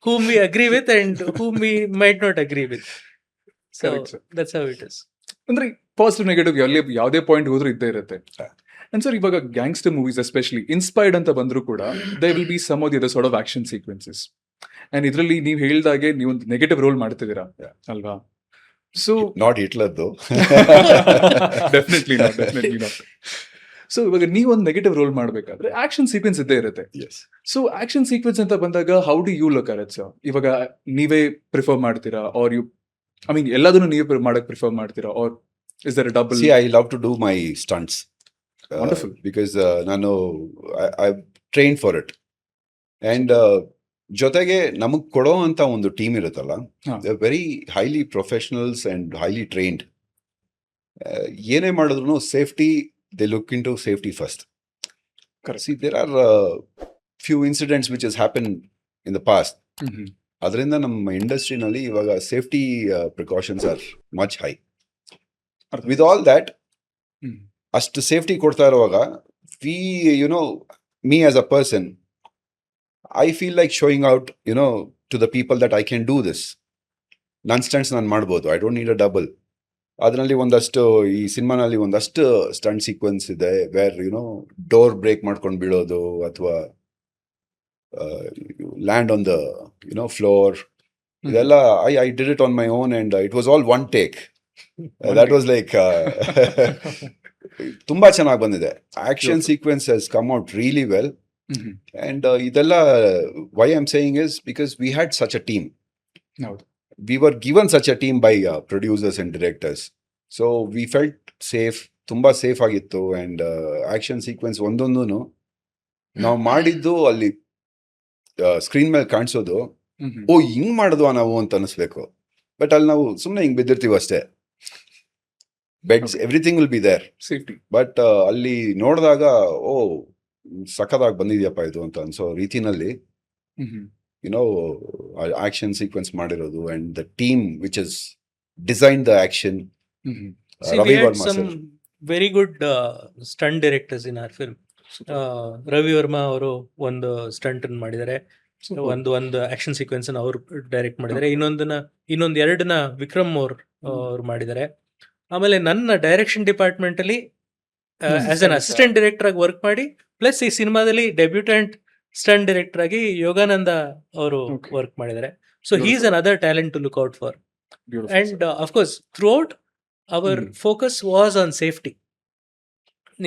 whom we agree with and whom we might not agree with. So Correct, sir. that's how it is. ಅಂದ್ರೆ positive negative ಯಾವುದೇ point ಹೋದ್ರೂ ಇದ್ದೇ ಇರುತ್ತೆ. And sir, ಇವಾಗ gangster movies especially inspired ಅಂತ ಬಂದ್ರು ಕೂಡ they will be some of the other sort of action sequences. And ಇದರಲ್ಲಿ ನೀವು ಹೇಳ್ದಾಗೆ ನೀವು ಒಂದು ನೆಗೆಟಿವ್ ರೋಲ್ ಮಾಡ್ತಿದ್ದೀರಾ ಅಲ್ವಾ? So Not Hitler though. Definitely not. So ಇವಾಗ ನೀವು ಒಂದು ನೆಗೆಟಿವ್ ರೋಲ್ ಮಾಡಬೇಕಾದ್ರೆ ಆಕ್ಷನ್ ಸೀಕ್ವೆನ್ಸ್ ಇದ್ದೇ ಇರುತ್ತೆ. Yes. ಸೊ ಆಕ್ಷನ್ ಸೀಕ್ವೆನ್ಸ್ ಅಂತ ಬಂದಾಗ how do you look at it sir? ಇವಾಗ ನೀವೇ ಪ್ರಿಫರ್ ಮಾಡ್ತೀರಾ ಆರ್ ಯು, ಐ ಮೀನ್ ಎಲ್ಲದನ್ನು ನೀವೇ ಮಾಡಕ್ ಪ್ರಿಫರ್ ಮಾಡ್ತೀರಾ or is there double? See, I love to do my stunts. Wonderful. Because I've trained for it. And ಜೊತೆಗೆ ನಮಗ್ ಕೊಡೋ ಅಂತ ಒಂದು ಟೀಮ್ ಇರುತ್ತಲ್ಲ, very highly professionals and highly trained. ಏನೇ ಮಾಡಿದ್ರು safety, they look into safety first. Correct. See, there are few incidents which has happened in the past. ಅದರಿಂದ ನಮ್ಮ ಇಂಡಸ್ಟ್ರಿನಲ್ಲಿ ಇವಾಗ safety precautions are much high. With all that, ಅಷ್ಟು safety ಕೊಡ್ತಾ ಇರುವಾಗ me as a person, I feel like showing out, to the people that I can do this. ನನ್ನ stunts ನಾನು ಮಾಡ್ಬೋದು, I don't need a double. ಅದರಲ್ಲಿ ಒಂದಷ್ಟು ಈ ಸಿನಿಮಾನಲ್ಲಿ ಒಂದಷ್ಟು ಸ್ಟಂಟ್ ಸೀಕ್ವೆನ್ಸ್ ಇದೆ ವೇರ್ ಡೋರ್ ಬ್ರೇಕ್ ಮಾಡ್ಕೊಂಡು ಬೀಳೋದು ಅಥವಾ ಲ್ಯಾಂಡ್ ಆನ್ ದ ಫ್ಲೋರ್. ಇದೆಲ್ಲ I did it on my own and it was all one take. That was like ತುಂಬಾ ಚೆನ್ನಾಗಿ ಬಂದಿದೆ. Action sequence has come out really well. And ಇದೆಲ್ಲ why I'm saying is because we had such a team. ಹೌದು. We were given such a team by producers and directors. So we felt safe, ತುಂಬಾ safe ಆಗಿತ್ತು. And action sequence ಒಂದೊಂದು ನಾವು ಮಾಡಿದ್ದು ಅಲ್ಲಿ screen ಮೇಲೆ ಕಾಣಿಸೋದು, ಓ ಹಿಂಗ್ ಮಾಡಿದ್ವಾ ನಾವು ಅಂತ ಅನಿಸ್ಬೇಕು. ಬಟ್ ಅಲ್ಲಿ ನಾವು ಸುಮ್ಮನೆ ಹಿಂಗೆ ಬಿದ್ದಿರ್ತೀವಿ ಅಷ್ಟೇ. Beds Okay. Everything will be there. Safety. But ಅಲ್ಲಿ ನೋಡಿದಾಗ ಓ ಸಖತ್ತಾಗಿ ಬಂದಿದ್ಯಪ್ಪ ಇದು ಅಂತ ಅನ್ಸೋ ರೀತಿನಲ್ಲಿ ಯುನೋ ಆಕ್ಷನ್ ಸೀಕ್ವೆನ್ಸ್ ಮಾಡಿರೋದು and the team which is design the action. See, we Ravi had Varma some sir. very good stunt directors in our film. Ravi Varma ಅವರು ಒಂದು ಸ್ಟಂಟ್ ಮಾಡಿದ್ದಾರೆ, ಒಂದು ಆಕ್ಷನ್ ಸೀಕ್ವೆನ್ಸ್ ಅವರು ಡೈರೆಕ್ಟ್ ಮಾಡಿದ್ದಾರೆ, ಇನ್ನೊಂದು ಎರಡನ್ನ ವಿಕ್ರಮ್ ಅವ್ರು ಮಾಡಿದ್ದಾರೆ. ಆಮೇಲೆ ನನ್ನ ಡೈರೆಕ್ಷನ್ ಡಿಪಾರ್ಟ್ಮೆಂಟ್ ಅಲ್ಲಿ ಆಸ್ ಅನ್ ಅಸಿಸ್ಟೆಂಟ್ ಡೈರೆಕ್ಟರ್ ಆಗಿ ವರ್ಕ್ ಮಾಡಿ, ಪ್ಲಸ್ ಈ ಸಿನಿಮಾದಲ್ಲಿ ಡೆಬ್ಯೂಟೆಂಟ್ ಸ್ಟಂಟ್ ಡೈರೆಕ್ಟರ್ ಆಗಿ ಯೋಗಾನಂದ ಅವರು Okay. ವರ್ಕ್ ಮಾಡಿದ್ದಾರೆ. So he's Beautiful. Another talent to look out for. And of course, throughout, our focus was on safety.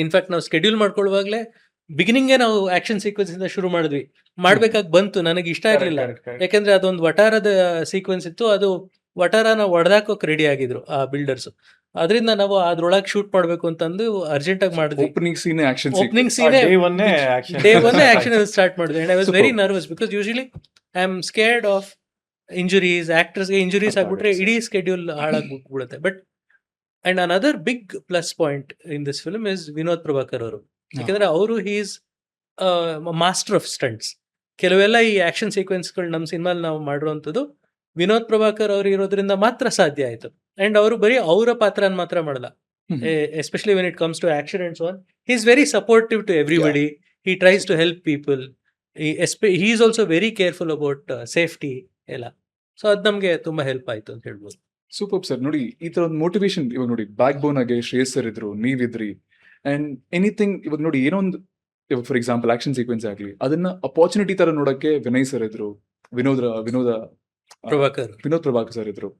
In fact ನಾವು schedule ಮಾಡ್ಕೊಳ್ಳುವಾಗಲೇ ಬಿಗಿನಿಂಗೇ ನಾವು ಆಕ್ಷನ್ ಸೀಕ್ವೆನ್ಸ್ ಇಂದ ಶುರು ಮಾಡಿದ್ವಿ. ಮಾಡ್ಬೇಕಾಗಿ ಬಂತು, ನನಗೆ ಇಷ್ಟ ಇರಲಿಲ್ಲ, ಯಾಕಂದ್ರೆ ಅದೊಂದು ವಟಾರದ ಸೀಕ್ವೆನ್ಸ್ ಇತ್ತು. ಅದು ವಟಾರನ ಒಡೆದಾಕೋಕ್ ರೆಡಿ ಆಗಿದ್ರು ಆ ಬಿಲ್ಡರ್ಸ್. ಅದರಿಂದ ನಾವು ಅದ್ರೊಳಗೆ ಶೂಟ್ ಮಾಡ್ಬೇಕು ಅಂತಂದು ಅರ್ಜೆಂಟ್ ಆಗಿ ಮಾಡಿದ್ವಿ. Opening scene action opening scene Day one action. Day one action start ಮಾಡಿದ್ವಿ. And I was very Superb. Nervous because usually I am scared of injuries. ಆಕ್ಟರ್ಸ್ಗೆ ಇಂಜುರೀಸ್ ಆಗ್ಬಿಟ್ರೆ ಇಡೀ ಸ್ಕೆಡ್ಯೂಲ್ ಹಾಳಾಗ್ಬಿಡುತ್ತೆ. But and another big plus point in this film is Vinod Prabhakar ಅವರು. ಯಾಕಂದ್ರೆ ಅವರು is master of stunts. ಕೆಲವೆಲ್ಲ ಈ ಆಕ್ಷನ್ ಸೀಕ್ವೆನ್ಸ್ಗಳು ನಮ್ಮ ಸಿನಿಮಾಲ್ ನಾವು ಮಾಡಿರುವಂಥದ್ದು ವಿನೋದ್ ಪ್ರಭಾಕರ್ ಅವರು ಇರೋದ್ರಿಂದ ಮಾತ್ರ ಸಾಧ್ಯ ಆಯ್ತು. ಅಂಡ್ ಅವರು ಬರೀ ಅವರ ಪಾತ್ರನ ಮಾತ್ರ ಮಾಡಲ್ಲ, especially when it comes to action and so on. He is very supportive to everybody. He tries to help people. He is also very careful about safety ಎಲ್ಲ. ಸೊ ಅದು ನಮಗೆ ತುಂಬಾ ಹೆಲ್ಪ್ ಆಯ್ತು ಅಂತ ಹೇಳ್ಬೋದು. Super sir. ನೋಡಿ, ಈ ತರ ಒಂದು ಮೋಟಿವೇಶನ್ ಇವಾಗ ನೋಡಿ, ಬ್ಯಾಕ್ ಬೋನ್ ಆಗಿ ಶ್ರೇಯಸ್ ಸರ್ ಇದ್ರು, ನೀವಿದ್ರಿ, ಅಂಡ್ ಎನಿಥಿಂಗ್. ಇವಾಗ ನೋಡಿ, ಏನೋ ಒಂದು ಇವಾಗ ಫಾರ್ ಎಕ್ಸಾಂಪಲ್ ಆಕ್ಷನ್ ಸೀಕ್ವೆನ್ಸ್ ಆಗ್ಲಿ, ಅದನ್ನ ಅಪಾರ್ಚುನಿಟಿ ತರ ನೋಡಕ್ಕೆ ವಿನಯ್ ಸರ್ ಇದ್ರು, ವಿನೋದ್ ಪ್ರಭಾಕರ್ ಸರ್ ಇದ್ರು.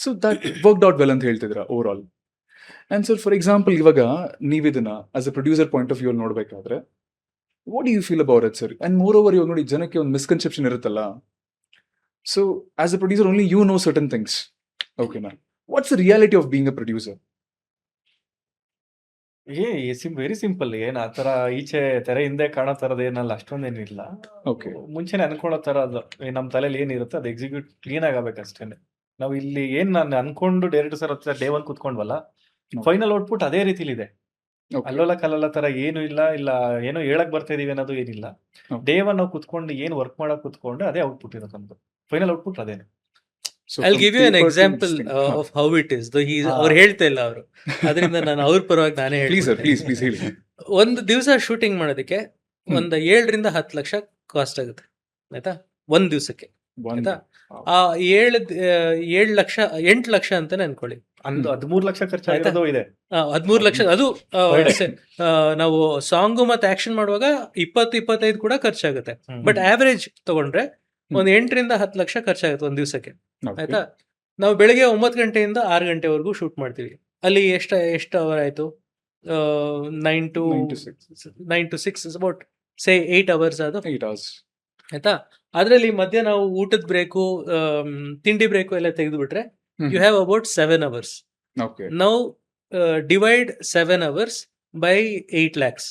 So that worked out well ಅಂತ ಹೇಳ್ತಿದ್ರ overall. And sir, for example ಇವಾಗ ನೀವಿದನ್ನ as a producer point of view ನೋಡ್ಬೇಕಾದ್ರೆ what you feel about it sir? And moreover, ಇವಾಗ ನೋಡಿ, ಜನಕ್ಕೆ ಒಂದು ಮಿಸ್ಕನ್ಸೆಪ್ಷನ್ ಇರುತ್ತಲ್ಲ. So as a producer only you know certain things. ಓಕೆನಾ? What's the reality of being a producer? Very simple. ಏನ್ ಆತರ ಈಚೆ ತೆರೆ ಹಿಂದೆ ಕಾಣೋ ತರದ್ ಏನಲ್ಲ, ಅಷ್ಟೊಂದೇನಿಲ್ಲ. ಓಕೆ. ಮುಂಚೆನೆ ಅನ್ಕೊಳ್ಳೋ ತರ ಅದು ನಮ್ ತಲೆಯಲ್ಲಿ ಏನಿರುತ್ತೆ ಅದು ಎಕ್ಸಿಕ್ಯೂಟ್ ಕ್ಲೀನ್ ಆಗಬೇಕಷ್ಟೇನೆ. ನಾವು ಇಲ್ಲಿ ಏನ್ ನಾನು ಅನ್ಕೊಂಡು ಡೈರೆಕ್ಟರ್ ಸರ್ ಹತ್ರ ಡೇ ಒನ್ ಕುತ್ಕೊಂಡ್ವಲ್ಲ, ಫೈನಲ್ ಔಟ್ಪುಟ್ ಅದೇ ರೀತಿಲಿ ಇದೆ. ಅಲ್ಲೋಲ ಕಲ್ಲಲ್ಲ ತರ ಏನು ಇಲ್ಲ ಏನೋ ಹೇಳಕ್ ಬರ್ತಾ ಇದೀವಿ ಅನ್ನೋದು ಏನಿಲ್ಲ. Okay. ಡೇ ಒನ್ ನಾವು ಕುತ್ಕೊಂಡು ಏನ್ ವರ್ಕ್ ಮಾಡಕ್ ಕುತ್ಕೊಂಡು ಅದೇ ಔಟ್ಪುಟ್ ಇರುತ್ತೆ ನಮ್ದು. ಫೈನಲ್ ಔಟ್ಪುಟ್ ಅದೇನೆ. I'll give you an example of how it is. Though ಅವ್ರು ಹೇಳ್ತಾ ಇಲ್ಲ ಅವರು, ಅದರಿಂದ ನಾನು ಅವ್ರ ಪರವಾಗಿ ನಾನೇ ಪ್ಲೀಸ್ ಸರ್, ಹೇಳ್ತೀನಿ. ಪ್ಲೀಸ್ ಹೇಳಿ. ಒಂದು ದಿವಸ ಶೂಟಿಂಗ್ ಮಾಡೋದಕ್ಕೆ ಒಂದು 7 ರಿಂದ 10 ಲಕ್ಷ ಕಾಸ್ಟ್ ಆಗುತ್ತೆ, ಆಯ್ತಾ? ಒಂದ್ ದಿವಸಕ್ಕೆ, ಆಯ್ತಾ? ಆ 7 ಲಕ್ಷ 8 ಲಕ್ಷ ಅಂತಾನೆ ಅನ್ಕೊಳ್ಳಿ. 13 ಲಕ್ಷ ಖರ್ಚಾಗಿರೋದು ಇದೆ. 13 ಲಕ್ಷ ಅದು ನಾವು ಸಾಂಗು ಮತ್ತೆ ಆಕ್ಷನ್ ಮಾಡುವಾಗ 20-25 ಕೂಡ ಖರ್ಚಾಗುತ್ತೆ. ಬಟ್ ಆವರೇಜ್ ತಗೊಂಡ್ರೆ ಒಂದು 8 ರಿಂದ 10 ಲಕ್ಷ ಖರ್ಚಾಗುತ್ತೆ ಒಂದ್ ದಿವಸಕ್ಕೆ, ಆಯ್ತಾ? ನಾವು ಬೆಳಿಗ್ಗೆ 9 ಗಂಟೆಯಿಂದ 6 ಗಂಟೆವರೆಗೂ ಶೂಟ್ ಮಾಡ್ತೀವಿ. ಅಲ್ಲಿ ಎಷ್ಟು ಅವರ್ ಆಯ್ತು? 9 to 6 is about say 8 hours ಅದು, 8 hours. ಆಯ್ತಾ? ಅದ್ರಲ್ಲಿ ಮಧ್ಯೆ ನಾವು ಊಟದ ಬ್ರೇಕು, ತಿಂಡಿ ಬ್ರೇಕು ಎಲ್ಲ ತೆಗೆದುಬಿಟ್ರೆ you have about 7 hours. Okay. Now divide 7 hours by 8 lakhs.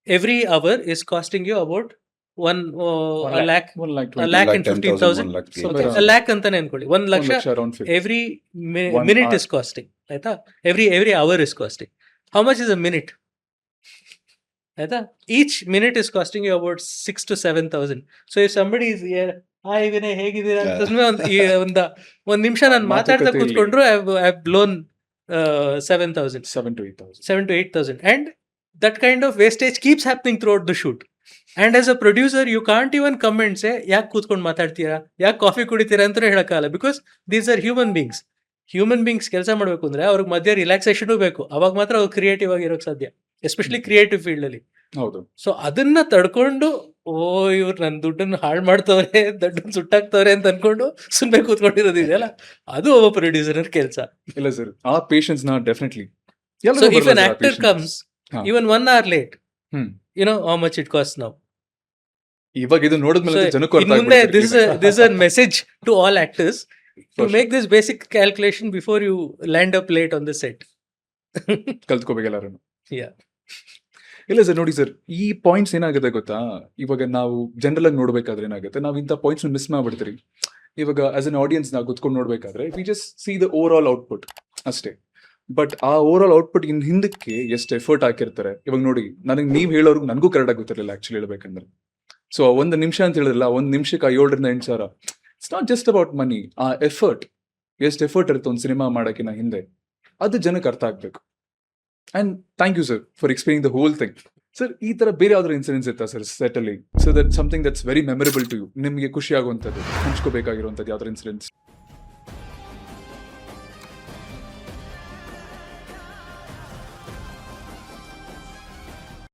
Every hour is costing you about 1 lakh, 1,50,000. Okay, a lakh ಅಂತಾನೆ ಅನ್ಕೊಳ್ಳಿ. 1 lakh around 50. every 1 minute hour. is costing, ಆಯ್ತಾ? every hour is costing. How much is a minute? ಆಯ್ತಾ? each minute is costing you about 6,000 to 7,000. So if somebody is here, hi Vinay ಹೇಗಿದ್ದೀರಾ ಅಂತಂದ್ರೆ ಒಂದ್ ನಿಮಿಷ ನಾನು ಮಾತಾಡ್ತಾ ಕೂತ್ಕೊಂಡ್ರು I blown 7,000, 7 to 8,000. 7 to 8,000. And that kind of wastage keeps happening throughout the shoot. And as a producer, you can't even come and say, ಯಾಕೆ ಕೂತ್ಕೊಂಡು ಮಾತಾಡ್ತೀರಾ, ಯಾಕೆ ಕಾಫಿ ಕುಡಿತೀರಾ ಅಂತ ಹೇಳಕ್ಕಾಗಲ್ಲ. Because these are human beings ಕೆಲಸ ಮಾಡ್ಬೇಕು ಅಂದ್ರೆ ಅವ್ರಿಗೆ ಮಧ್ಯೆ ರಿಲ್ಯಾಕ್ಸೇಷನ್ ಬೇಕು. ಅವಾಗ ಮಾತ್ರ ಅವ್ರು ಕ್ರಿಯೇಟಿವ್ ಆಗಿರೋಕ್ ಸಾಧ್ಯ, ಎಸ್ಪೆಷಲಿ ಕ್ರಿಯೇಟಿವ್ ಫೀಲ್ಡ್ ಅಲ್ಲಿ. ಹೌದು. ಸೊ ಅದನ್ನ ತಡ್ಕೊಂಡು ಇವ್ರು ನನ್ನ ದುಡ್ಡನ್ನು ಹಾಳು ಮಾಡ್ತವ್ರೆ, ದುಡ್ಡನ್ನು ಸುಟ್ಟಾಕ್ತವ್ರೆ ಅಂತ ಅನ್ಕೊಂಡು ಸುಮ್ಮನೆ ಕೂತ್ಕೊಂಡಿರೋದಿದೆಯಲ್ಲ, ಅದು ಒಬ್ಬ ಪ್ರೊಡ್ಯೂಸರ್ ಕೆಲಸ. ಇಲ್ಲ ಸರ್, ಆ ಪೇಷನ್ಸ್ ನ definitely. So if an actor comes even 1 hour late, you know how much it costs now. ಇವಾಗ ಇದು ನೋಡಿದ್ಮೇಲೆ ಜನಕ್ಕೂ ಅರ್ಥ ಮುಂದೆ ಆಗ್ಬಿಡುತ್ತೆ. this is a message to all actors to make this basic calculation before you land up late on the set. ಕಲ್ತ್ಕೋಬೇಕು ಎಲ್ಲರೂ. Yeah. ಇಲ್ಲ sir, ನೋಡಿ ಸರ್, ಈ ಪಾಯಿಂಟ್ಸ್ ಏನಾಗುತ್ತೆ ಗೊತ್ತಾ, ಇವಾಗ ನಾವು ಜನರಲ್ ಆಗಿ ನೋಡ್ಬೇಕಾದ್ರೆ ಏನಾಗುತ್ತೆ, ನಾವು ಇಂಥ ಪಾಯಿಂಟ್ಸ್ ಮಿಸ್ ಮಾಡ್ಬಿಡ್ತೀರಿ. ಇವಾಗ ಆಸ್ ಅನ್ ಆಡಿಯನ್ಸ್ ನಾವು ಕುತ್ಕೊಂಡು ನೋಡ್ಬೇಕಾದ್ರೆ we just C the over all output ಅಷ್ಟೇ. ಬಟ್ ಆ ಓವರ್ ಆಲ್ ಔಟ್ಪುಟ್ ಇನ್ ಹಿಂದಕ್ಕೆ ಎಷ್ಟು ಎಫರ್ಟ್ ಹಾಕಿರ್ತಾರೆ. ಇವಾಗ ನೋಡಿ, ನನಗೆ ನೀವು ಹೇಳೋರ್ಗು ನನಗೂ ಕರೆಕ್ಟಾಗಿ ಗೊತ್ತಿರಲಿಲ್ಲ ಆಕ್ಚುಲಿ ಹೇಳ್ಬೇಕಂದ್ರೆ. ಸೊ 1 ನಿಮಿಷ ಅಂತ ಹೇಳಿದ್ರಲ್ಲ, 1 ನಿಮಿಷಕ್ಕೆ 7ರಿಂದ 8 ಸಾವಿರ. It's not just about money. ಆ ಎಫರ್ಟ್, ಎಷ್ಟು ಎಫರ್ಟ್ ಇರುತ್ತೆ ಒಂದು ಸಿನಿಮಾ ಮಾಡೋಕ್ಕಿಂತ ಹಿಂದೆ, ಅದು ಜನಕ್ಕೆ ಅರ್ಥ ಆಗ್ಬೇಕು. And thank you sir for explaining the whole thing. Sir, ಈ ತರ ಬೇರೆ ಯಾವ್ದಾದ್ರು ಇನ್ಸಿಡೆನ್ಸ್ ಇತ್ತಾ ಸರ್ ಸೆಟ್ ಅಲ್ಲಿ? So that something that's very memorable to you, ನಿಮಗೆ ಖುಷಿ ಆಗುವಂಥದ್ದು, ಹಂಚ್ಕೋಬೇಕಾಗಿರುವಂಥದ್ದು ಯಾವ್ದಾದ್ರು ಇನ್ಸಿಡೆನ್ಸ್?